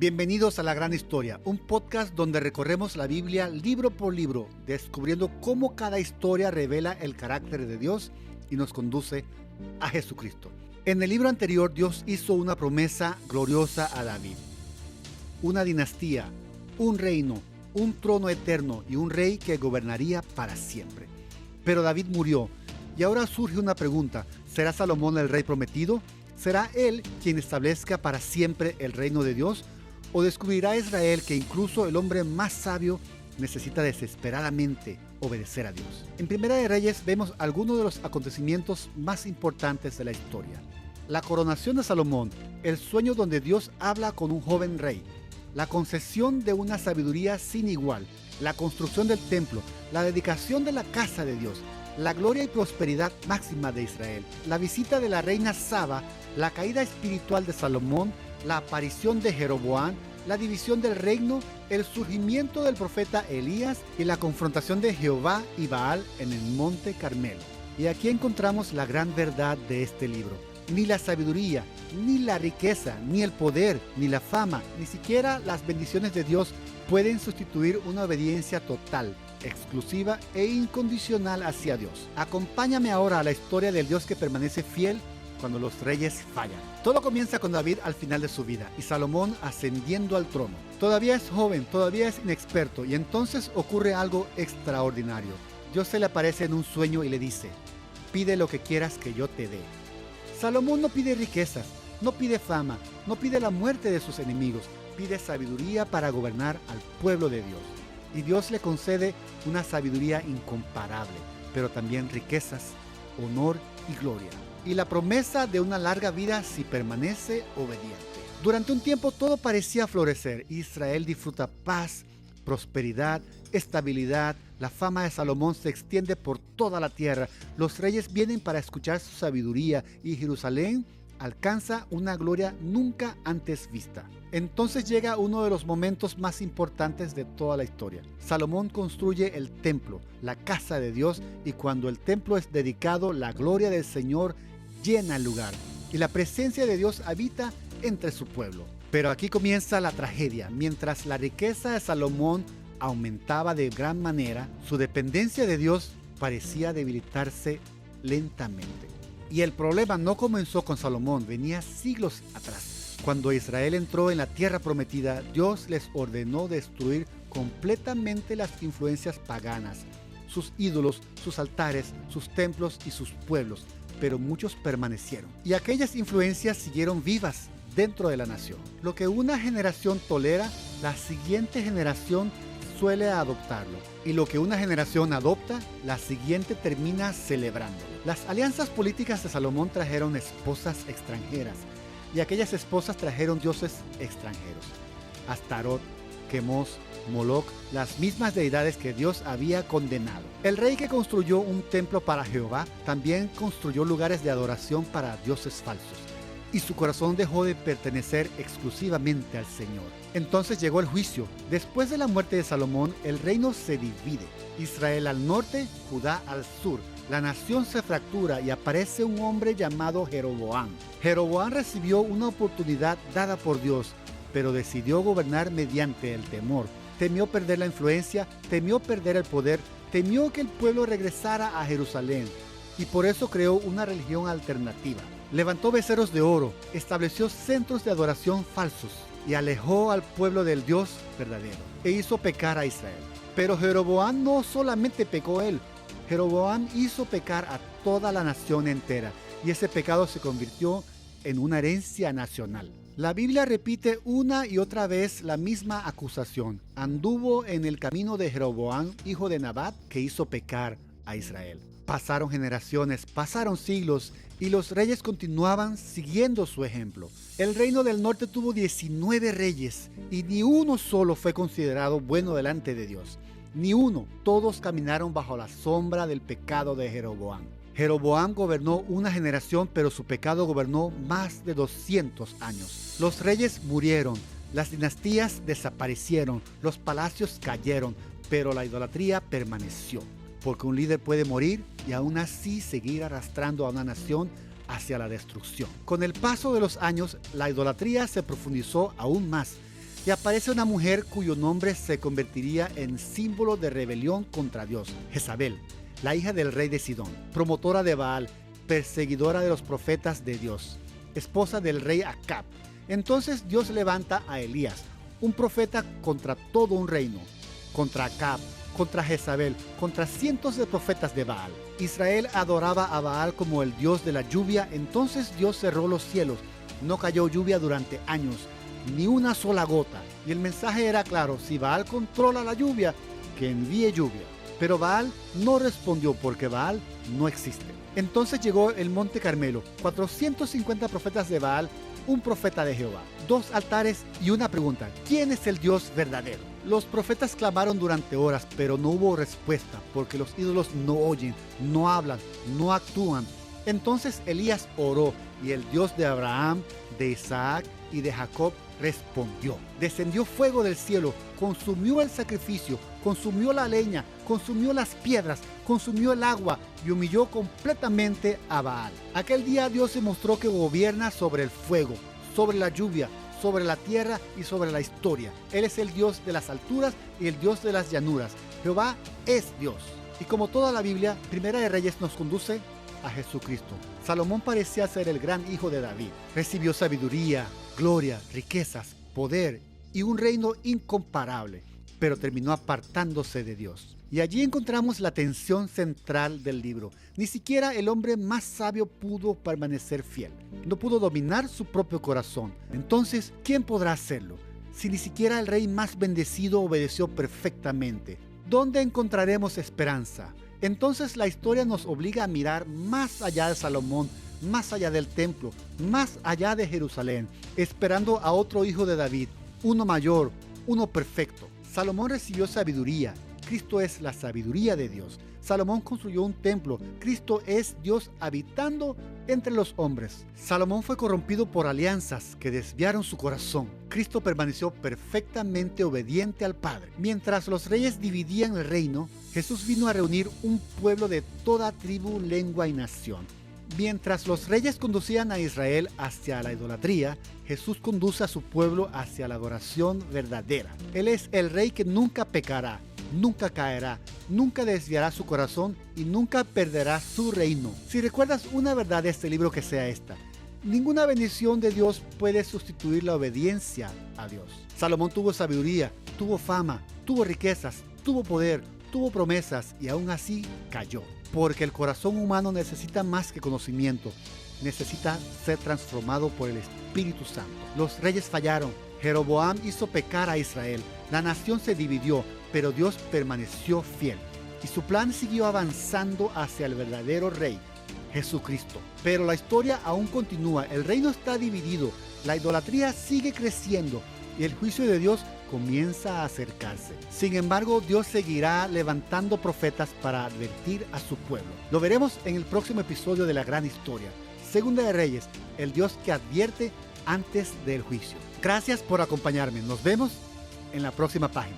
Bienvenidos a La Gran Historia, un podcast donde recorremos la Biblia libro por libro, descubriendo cómo cada historia revela el carácter de Dios y nos conduce a Jesucristo. En el libro anterior, Dios hizo una promesa gloriosa a David. Una dinastía, un reino, un trono eterno y un rey que gobernaría para siempre. Pero David murió y ahora surge una pregunta: ¿será Salomón el rey prometido? ¿Será él quien establezca para siempre el reino de Dios? ¿O descubrirá Israel que incluso el hombre más sabio necesita desesperadamente obedecer a Dios? En Primera de Reyes vemos algunos de los acontecimientos más importantes de la historia. La coronación de Salomón, el sueño donde Dios habla con un joven rey, la concesión de una sabiduría sin igual, la construcción del templo, la dedicación de la casa de Dios, la gloria y prosperidad máxima de Israel, la visita de la reina Saba, la caída espiritual de Salomón, la aparición de Jeroboam, la división del reino, el surgimiento del profeta Elías y la confrontación de Jehová y Baal en el monte Carmelo. Y aquí encontramos la gran verdad de este libro. Ni la sabiduría, ni la riqueza, ni el poder, ni la fama, ni siquiera las bendiciones de Dios pueden sustituir una obediencia total, exclusiva e incondicional hacia Dios. Acompáñame ahora a la historia del Dios que permanece fiel cuando los reyes fallan. Todo comienza con David al final de su vida y Salomón ascendiendo al trono. Todavía es joven, todavía es inexperto, y entonces ocurre algo extraordinario. Dios se le aparece en un sueño y le dice: pide lo que quieras que yo te dé. Salomón no pide riquezas, no pide fama, no pide la muerte de sus enemigos, pide sabiduría para gobernar al pueblo de Dios. Y Dios le concede una sabiduría incomparable, pero también riquezas, honor y gloria. Y la promesa de una larga vida si permanece obediente. Durante un tiempo todo parecía florecer. Israel disfruta paz, prosperidad, estabilidad. La fama de Salomón se extiende por toda la tierra. Los reyes vienen para escuchar su sabiduría y Jerusalén alcanza una gloria nunca antes vista. Entonces llega uno de los momentos más importantes de toda la historia. Salomón construye el templo, la casa de Dios, y cuando el templo es dedicado, la gloria del Señor llena el lugar y la presencia de Dios habita entre su pueblo. Pero aquí comienza la tragedia. Mientras la riqueza de Salomón aumentaba de gran manera, su dependencia de Dios parecía debilitarse lentamente. Y el problema no comenzó con Salomón, venía siglos atrás. Cuando Israel entró en la tierra prometida, Dios les ordenó destruir completamente las influencias paganas, sus ídolos, sus altares, sus templos y sus pueblos, pero muchos permanecieron. Y aquellas influencias siguieron vivas dentro de la nación. Lo que una generación tolera, la siguiente generación suele adoptarlo. Y lo que una generación adopta, la siguiente termina celebrando. Las alianzas políticas de Salomón trajeron esposas extranjeras, y aquellas esposas trajeron dioses extranjeros. Astarot, Quemos, Moloc, las mismas deidades que Dios había condenado. El rey que construyó un templo para Jehová también construyó lugares de adoración para dioses falsos, y su corazón dejó de pertenecer exclusivamente al Señor. Entonces llegó el juicio. Después de la muerte de Salomón, el reino se divide. Israel al norte, Judá al sur. La nación se fractura y aparece un hombre llamado Jeroboam. Jeroboam recibió una oportunidad dada por Dios, pero decidió gobernar mediante el temor. Temió perder la influencia, temió perder el poder, temió que el pueblo regresara a Jerusalén, y por eso creó una religión alternativa. Levantó becerros de oro, estableció centros de adoración falsos y alejó al pueblo del Dios verdadero, e hizo pecar a Israel. Pero Jeroboam no solamente pecó él, Jeroboam hizo pecar a toda la nación entera, y ese pecado se convirtió en una herencia nacional. La Biblia repite una y otra vez la misma acusación. Anduvo en el camino de Jeroboam, hijo de Nabat, que hizo pecar a Israel. Pasaron generaciones, pasaron siglos, y los reyes continuaban siguiendo su ejemplo. El reino del norte tuvo 19 reyes, y ni uno solo fue considerado bueno delante de Dios. Ni uno. Todos caminaron bajo la sombra del pecado de Jeroboam. Jeroboam gobernó una generación, pero su pecado gobernó más de 200 años. Los reyes murieron, las dinastías desaparecieron, los palacios cayeron, pero la idolatría permaneció. Porque un líder puede morir y aún así seguir arrastrando a una nación hacia la destrucción. Con el paso de los años, la idolatría se profundizó aún más. y aparece una mujer cuyo nombre se convertiría en símbolo de rebelión contra Dios, Jezabel, la hija del rey de Sidón, promotora de Baal, perseguidora de los profetas de Dios, esposa del rey Acab. Entonces Dios levanta a Elías, un profeta contra todo un reino, contra Acab, contra Jezabel, contra cientos de profetas de Baal. Israel adoraba a Baal como el dios de la lluvia, entonces Dios cerró los cielos. No cayó lluvia durante años, ni una sola gota. Y el mensaje era claro: si Baal controla la lluvia, que envíe lluvia. Pero Baal no respondió porque Baal no existe. Entonces llegó el monte Carmelo, 450 profetas de Baal, un profeta de Jehová, 2 altares y una pregunta: ¿quién es el Dios verdadero? Los profetas clamaron durante horas, pero no hubo respuesta, porque los ídolos no oyen, no hablan, no actúan. Entonces Elías oró, y el Dios de Abraham, de Isaac y de Jacob respondió. Descendió fuego del cielo, consumió el sacrificio, consumió la leña, consumió las piedras, consumió el agua y humilló completamente a Baal. Aquel día Dios se mostró que gobierna sobre el fuego, sobre la lluvia, sobre la tierra y sobre la historia. Él es el Dios de las alturas y el Dios de las llanuras. Jehová es Dios. Y como toda la Biblia, Primera de Reyes nos conduce a Jesucristo. Salomón parecía ser el gran hijo de David. Recibió sabiduría, gloria, riquezas, poder y un reino incomparable, pero terminó apartándose de Dios. Y allí encontramos la tensión central del libro. Ni siquiera el hombre más sabio pudo permanecer fiel. No pudo dominar su propio corazón. Entonces, ¿quién podrá hacerlo? Si ni siquiera el rey más bendecido obedeció perfectamente, ¿dónde encontraremos esperanza? Entonces la historia nos obliga a mirar más allá de Salomón, más allá del templo, más allá de Jerusalén, esperando a otro hijo de David, uno mayor, uno perfecto. Salomón recibió sabiduría. Cristo es la sabiduría de Dios. Salomón construyó un templo. Cristo es Dios habitando entre los hombres. Salomón fue corrompido por alianzas que desviaron su corazón. Cristo permaneció perfectamente obediente al Padre. Mientras los reyes dividían el reino, Jesús vino a reunir un pueblo de toda tribu, lengua y nación. Mientras los reyes conducían a Israel hacia la idolatría, Jesús conduce a su pueblo hacia la adoración verdadera. Él es el rey que nunca pecará, nunca caerá, nunca desviará su corazón y nunca perderá su reino. Si recuerdas una verdad de este libro, que sea esta: ninguna bendición de Dios puede sustituir la obediencia a Dios. Salomón tuvo sabiduría, tuvo fama, tuvo riquezas, tuvo poder, tuvo promesas y aún así cayó. Porque el corazón humano necesita más que conocimiento, necesita ser transformado por el Espíritu Santo. Los reyes fallaron. Jeroboam hizo pecar a Israel. La nación se dividió, pero Dios permaneció fiel. Y su plan siguió avanzando hacia el verdadero rey, Jesucristo. Pero la historia aún continúa. El reino está dividido. La idolatría sigue creciendo y el juicio de Dios comienza a acercarse. Sin embargo, Dios seguirá levantando profetas para advertir a su pueblo. Lo veremos en el próximo episodio de La Gran Historia. Segunda de Reyes, el Dios que advierte antes del juicio. Gracias por acompañarme. Nos vemos en la próxima página.